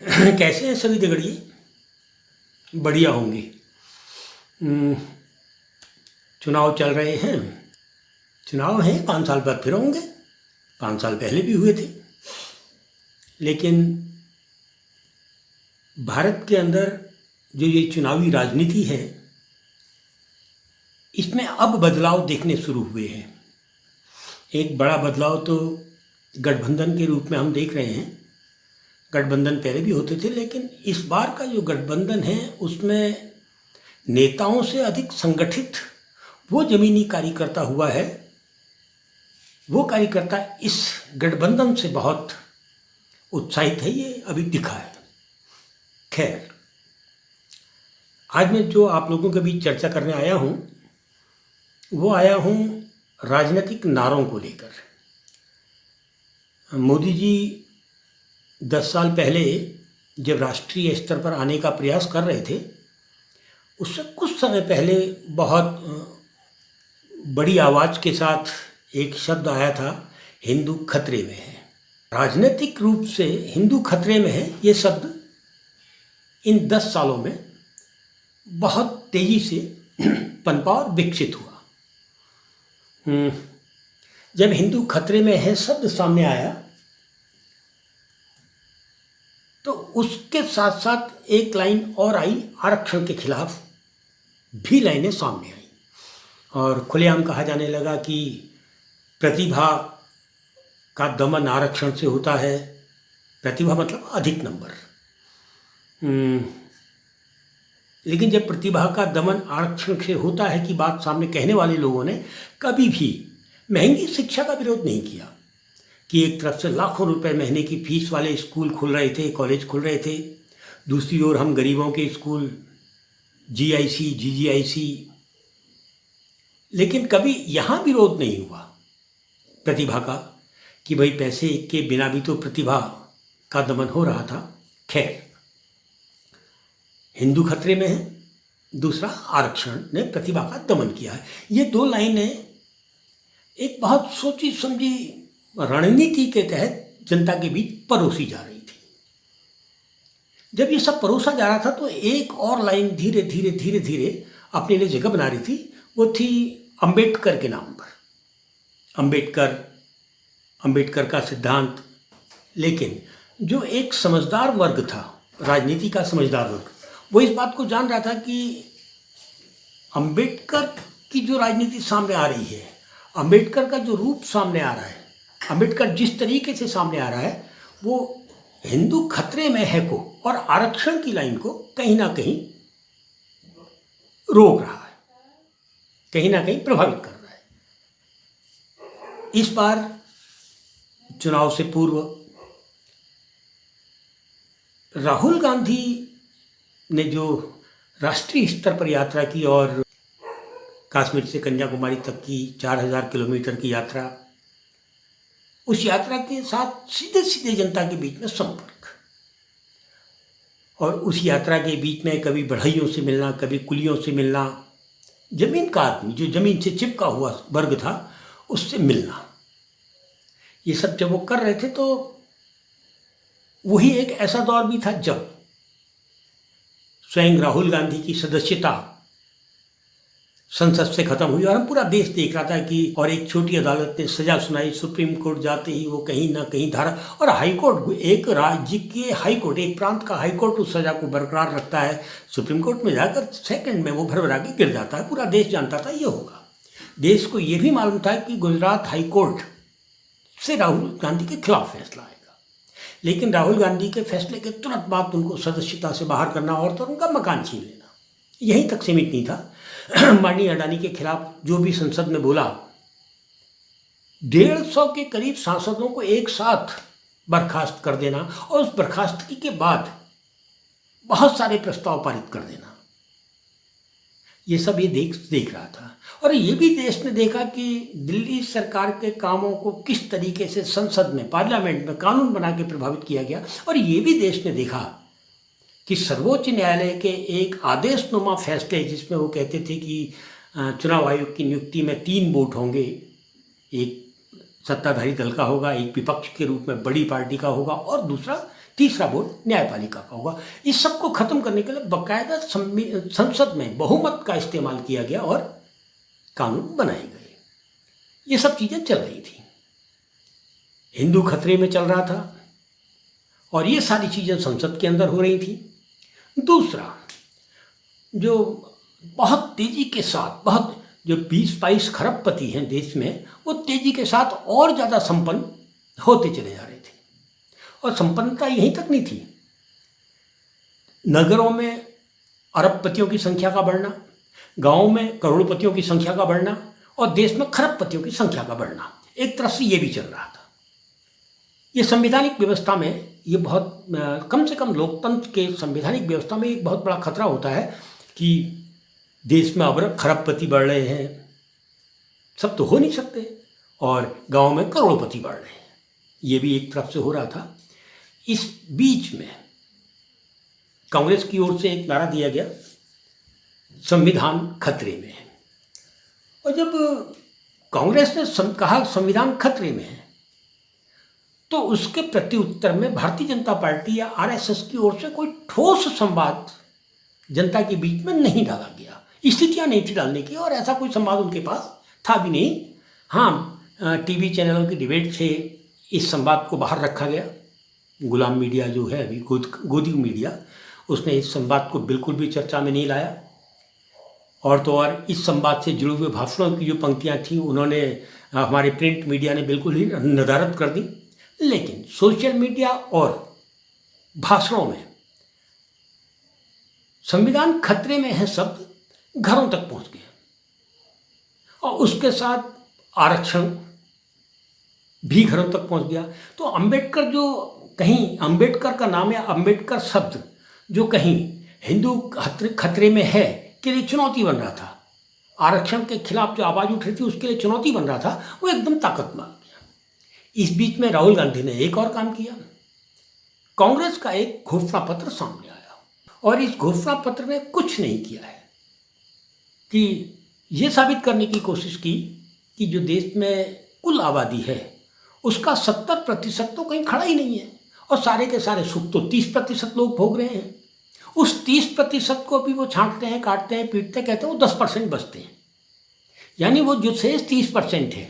कैसे हैं सभी दगड़िए? बढ़िया होंगे। हम्म, चुनाव चल रहे हैं। चुनाव हैं, 5 साल बाद फिर होंगे। 5 साल पहले भी हुए थे। लेकिन भारत के अंदर जो ये चुनावी राजनीति है, इसमें अब बदलाव देखने शुरू हुए हैं। एक बड़ा बदलाव तो गठबंधन के रूप में हम देख रहे हैं। गठबंधन पहले भी होते थे, लेकिन इस बार का जो गठबंधन है उसमें नेताओं से अधिक संगठित वो जमीनी कार्यकर्ता हुआ है। वो कार्यकर्ता इस गठबंधन से बहुत उत्साहित है, ये अभी दिखा है। खैर, आज मैं जो आप लोगों के बीच चर्चा करने आया हूँ, वो आया हूँ राजनीतिक नारों को लेकर। मोदी जी 10 साल पहले जब राष्ट्रीय स्तर पर आने का प्रयास कर रहे थे, उससे कुछ समय पहले बहुत बड़ी आवाज़ के साथ एक शब्द आया था, हिंदू खतरे में है। राजनीतिक रूप से हिंदू खतरे में है, ये शब्द इन 10 सालों में बहुत तेज़ी से पनपा और विकसित हुआ। जब हिंदू खतरे में है शब्द सामने आया, तो उसके साथ साथ एक लाइन और आई, आरक्षण के खिलाफ भी लाइनें सामने आई और खुलेआम कहा जाने लगा कि प्रतिभा का दमन आरक्षण से होता है। प्रतिभा मतलब अधिक नंबर। लेकिन जब प्रतिभा का दमन आरक्षण से होता है कि बात सामने कहने वाले लोगों ने कभी भी महंगी शिक्षा का विरोध नहीं किया कि एक तरफ से लाखों रुपए महीने की फीस वाले स्कूल खुल रहे थे, कॉलेज खुल रहे थे, दूसरी ओर हम गरीबों के स्कूल, जीआईसी, जीजीआईसी, लेकिन कभी यहाँ विरोध नहीं हुआ प्रतिभा का कि भाई पैसे के बिना भी तो प्रतिभा का दमन हो रहा था। खैर, हिंदू खतरे में है, दूसरा आरक्षण ने प्रतिभा का दमन किया है। ये दो लाइनें एक बहुत सोची समझी रणनीति के तहत जनता के बीच परोसी जा रही थी। जब ये सब परोसा जा रहा था तो एक और लाइन धीरे धीरे धीरे धीरे अपने लिए जगह बना रही थी। वो थी अंबेडकर के नाम पर। अंबेडकर का सिद्धांत। लेकिन जो एक समझदार वर्ग था, राजनीति का समझदार वर्ग, वो इस बात को जान रहा था कि अंबेडकर की जो राजनीति सामने आ रही है, अंबेडकर का जो रूप सामने आ रहा है, अंबेडकर जिस तरीके से सामने आ रहा है, वो हिंदू खतरे में है को और आरक्षण की लाइन को कहीं ना कहीं रोक रहा है, कहीं ना कहीं प्रभावित कर रहा है। इस बार चुनाव से पूर्व राहुल गांधी ने जो राष्ट्रीय स्तर पर यात्रा की और कश्मीर से कन्याकुमारी तक की 4000 किलोमीटर की यात्रा, उस यात्रा के साथ सीधे सीधे जनता के बीच में संपर्क, और उस यात्रा के बीच में कभी बढ़इयों से मिलना, कभी कुलियों से मिलना, जमीन का आदमी जो जमीन से चिपका हुआ वर्ग था उससे मिलना, ये सब जब वो कर रहे थे तो वही एक ऐसा दौर भी था जब स्वयं राहुल गांधी की सदस्यता संसद से खत्म हुई और हम पूरा देश देख रहा था कि, और एक छोटी अदालत ने सजा सुनाई, सुप्रीम कोर्ट जाते ही वो कहीं ना कहीं धारा, और हाई कोर्ट, एक राज्य के हाई कोर्ट, एक प्रांत का हाई कोर्ट उस सजा को बरकरार रखता है। सुप्रीम कोर्ट में जाकर सेकंड में वो भरभरा के गिर जाता है। पूरा देश जानता था ये होगा। देश को ये भी मालूम था कि गुजरात हाई कोर्ट से राहुल गांधी के खिलाफ फैसला आएगा, लेकिन राहुल गांधी के फैसले के तुरंत बाद उनको सदस्यता से बाहर करना और तो उनका मकान छीन लेना, यहीं तक सीमित नहीं था। माननीय अडानी के खिलाफ जो भी संसद में बोला, 150 के करीब सांसदों को एक साथ बर्खास्त कर देना और उस बर्खास्तगी के बाद बहुत सारे प्रस्ताव पारित कर देना, ये सब ये देख रहा था। और ये भी देश ने देखा कि दिल्ली सरकार के कामों को किस तरीके से संसद में, पार्लियामेंट में कानून बना के प्रभावित किया गया। और ये भी देश ने देखा कि सर्वोच्च न्यायालय के एक आदेशनुमा फैसले, जिसमें वो कहते थे कि चुनाव आयोग की नियुक्ति में 3 वोट होंगे, एक सत्ताधारी दल का होगा, एक विपक्ष के रूप में बड़ी पार्टी का होगा और दूसरा तीसरा बोर्ड न्यायपालिका का होगा। इस सब को खत्म करने के लिए बाकायदा संसद में बहुमत का इस्तेमाल किया गया और कानून बनाए गए। ये सब चीजें चल रही थी, हिंदू खतरे में चल रहा था और ये सारी चीजें संसद के अंदर हो रही थी। दूसरा, जो बहुत तेजी के साथ जो 20-22 खरबपति हैं देश में, वो तेजी के साथ और ज़्यादा संपन्न होते चले जा रहे थे। और संपन्नता यहीं तक नहीं थी, नगरों में अरबपतियों की संख्या का बढ़ना, गांवों में करोड़पतियों की संख्या का बढ़ना और देश में खरबपतियों की संख्या का बढ़ना, एक तरफ से ये भी चल रहा था। ये संवैधानिक व्यवस्था में ये बहुत कम से कम लोकतंत्र के संवैधानिक व्यवस्था में एक बहुत बड़ा खतरा होता है कि देश में अब खरबपति बढ़ रहे हैं, सब तो हो नहीं सकते, और गांव में करोड़पति बढ़ रहे हैं, ये भी एक तरफ से हो रहा था। इस बीच में कांग्रेस की ओर से एक नारा दिया गया, संविधान खतरे में है। और जब कांग्रेस ने कहा संविधान खतरे में है, तो उसके प्रत्युत्तर में भारतीय जनता पार्टी या आरएसएस की ओर से कोई ठोस संवाद जनता के बीच में नहीं डाला गया, स्थितियां नहीं थी डालने की, और ऐसा कोई संवाद उनके पास था भी नहीं। हाँ, टीवी चैनलों की डिबेट से इस संवाद को बाहर रखा गया। गुलाम मीडिया जो है अभी, गोदी मीडिया, उसने इस संवाद को बिल्कुल भी चर्चा में नहीं लाया। और तो और इस संवाद से जुड़े हुए भाषणों की जो पंक्तियां थी, उन्होंने हमारे प्रिंट मीडिया ने बिल्कुल ही नदारद कर दी। लेकिन सोशल मीडिया और भाषणों में संविधान खतरे में है शब्द घरों तक पहुंच गया और उसके साथ आरक्षण भी घरों तक पहुंच गया। तो अंबेडकर, जो कहीं अंबेडकर का नाम या अंबेडकर शब्द जो कहीं हिंदू खतरे में है के लिए चुनौती बन रहा था, आरक्षण के खिलाफ जो आवाज उठ रही थी उसके लिए चुनौती बन रहा था, वो एकदम ताकत में आ गया। इस बीच में राहुल गांधी ने एक और काम किया, कांग्रेस का एक घोषणा पत्र सामने आया और इस घोषणा पत्र ने कुछ नहीं किया है कि ये साबित करने की कोशिश की कि जो देश में कुल आबादी है उसका 70% तो कहीं खड़ा ही नहीं है और सारे के सारे सुख तो 30% लोग भोग रहे हैं। उस 30% को भी वो छांटते हैं, काटते हैं, पीटते, कहते हैं वो 10% बचते हैं। यानी वो जो शेष 30% है,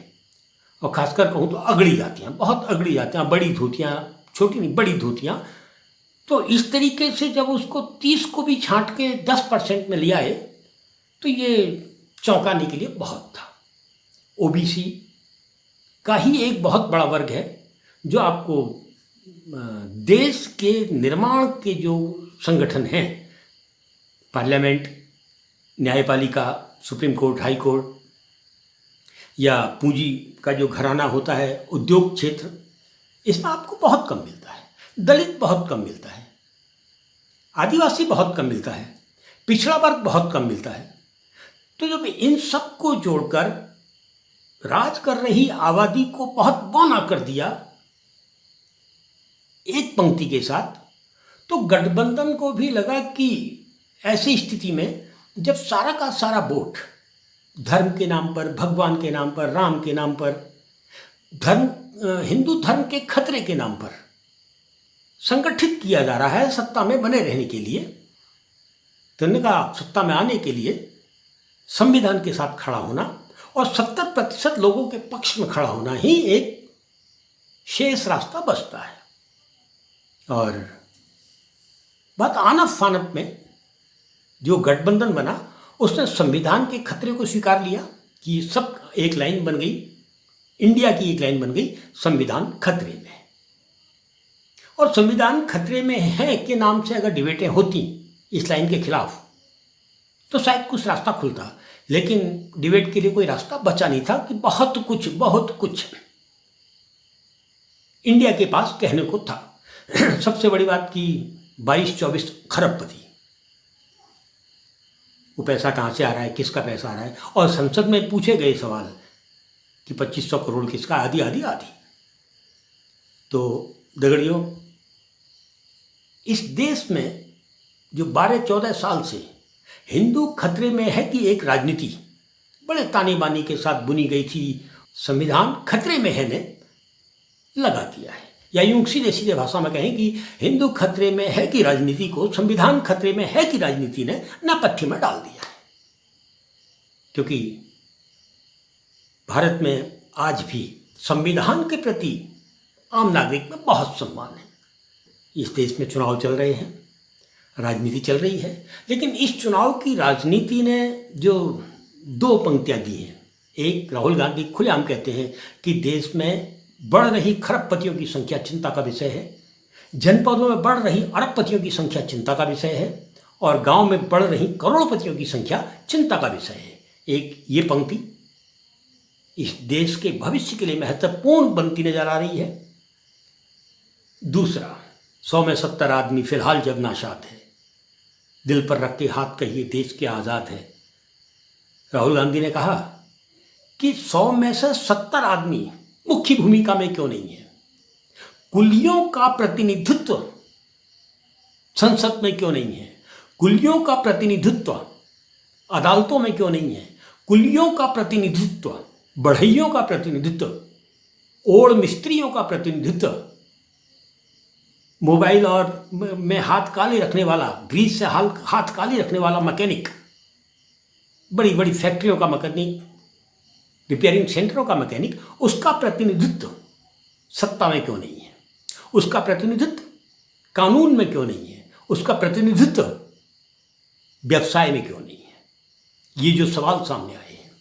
और खासकर कहूँ तो अगड़ी जातियाँ, बहुत अगड़ी जातियाँ, बड़ी धोतियाँ, छोटी नहीं बड़ी धोतियाँ, तो इस तरीके से जब उसको 30 को भी छांट के 10% में ले आए तो ये चौंकाने के लिए बहुत था। ओबीसी का ही एक बहुत बड़ा वर्ग है जो आपको देश के निर्माण के जो संगठन हैं, पार्लियामेंट, न्यायपालिका, सुप्रीम कोर्ट, हाई कोर्ट, या पूंजी का जो घराना होता है, उद्योग क्षेत्र, इसमें आपको बहुत कम मिलता है। दलित बहुत कम मिलता है, आदिवासी बहुत कम मिलता है, पिछड़ा वर्ग बहुत कम मिलता है। तो जब इन सब को जोड़कर राज कर रही आबादी को बहुत बौना कर दिया एक पंक्ति के साथ, तो गठबंधन को भी लगा कि ऐसी स्थिति में जब सारा का सारा वोट धर्म के नाम पर, भगवान के नाम पर, राम के नाम पर, हिंदू धर्म के खतरे के नाम पर संगठित किया जा रहा है सत्ता में बने रहने के लिए, तो उन्होंने कहा सत्ता में आने के लिए संविधान के साथ खड़ा होना और 70% लोगों के पक्ष में खड़ा होना ही एक शेष रास्ता बचता है। और बात आनफ फानफ में जो गठबंधन बना, उसने संविधान के खतरे को स्वीकार लिया कि सब एक लाइन बन गई, इंडिया की एक लाइन बन गई, संविधान खतरे में है। और संविधान खतरे में है के नाम से अगर डिबेटें होती इस लाइन के खिलाफ तो शायद कुछ रास्ता खुलता, लेकिन डिबेट के लिए कोई रास्ता बचा नहीं था कि बहुत कुछ इंडिया के पास कहने को था। सबसे बड़ी बात कि 22-24 खरबपति, वो पैसा कहाँ से आ रहा है, किसका पैसा आ रहा है, और संसद में पूछे गए सवाल कि 2500 करोड़ किसका, आदि। तो दगड़ियों, इस देश में जो 12-14 साल से हिंदू खतरे में है कि एक राजनीति बड़े ताने बाने के साथ बुनी गई थी, संविधान खतरे में है ने लगा दिया है। या यूं सीधे सीधे भाषा में कहें कि हिंदू खतरे में है कि राजनीति को, संविधान खतरे में है कि राजनीति ने नेपथ्य में डाल दिया है। क्योंकि भारत में आज भी संविधान के प्रति आम नागरिक में बहुत सम्मान है। इस देश में चुनाव चल रहे हैं, राजनीति चल रही है, लेकिन इस चुनाव की राजनीति ने जो दो पंक्तियां दी हैं, एक राहुल गांधी खुलेआम कहते हैं कि देश में बढ़ रही खरबपतियों की संख्या चिंता का विषय है, जनपदों में बढ़ रही अरबपतियों की संख्या चिंता का विषय है, और गांव में बढ़ रही करोड़पतियों की संख्या चिंता का विषय है। एक ये पंक्ति इस देश के भविष्य के लिए महत्वपूर्ण बनती नजर आ रही है। दूसरा, 100 में 70 आदमी फिलहाल जब नाशाद है, दिल पर रख के हाथ कहिए देश के आज़ाद है। राहुल गांधी ने कहा कि 100 में से 70 आदमी मुख्य भूमिका में क्यों नहीं है, कुलियों का प्रतिनिधित्व संसद में क्यों नहीं है, कुलियों का प्रतिनिधित्व अदालतों में क्यों नहीं है, कुलियों का प्रतिनिधित्व, बढ़इयों का प्रतिनिधित्व, ओड़ मिस्त्रियों का प्रतिनिधित्व, मोबाइल और में हाथ काले रखने वाला, ग्रीस से हाथ काले रखने वाला मैकेनिक, बड़ी बड़ी फैक्ट्रियों का मैकेनिक, रिपेयरिंग सेंटरों का मैकेनिक, उसका प्रतिनिधित्व सत्ता में क्यों नहीं है, उसका प्रतिनिधित्व कानून में क्यों नहीं है, उसका प्रतिनिधित्व व्यवसाय में क्यों नहीं है। ये जो सवाल सामने आए हैं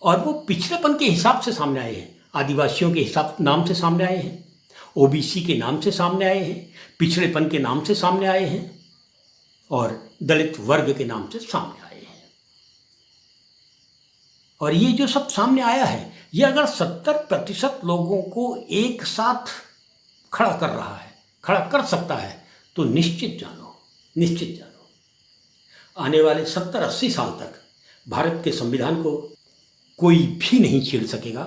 और वो पिछड़ेपन के हिसाब से सामने आए हैं, आदिवासियों के हिसाब नाम से सामने आए हैं, ओबीसी के नाम से सामने आए हैं, पिछड़ेपन के नाम से सामने आए हैं और दलित वर्ग के नाम से सामने आए हैं। और ये जो सब सामने आया है, ये अगर 70% लोगों को एक साथ खड़ा कर रहा है, खड़ा कर सकता है, तो निश्चित जानो आने वाले 70-80 साल तक भारत के संविधान को कोई भी नहीं छेड़ सकेगा।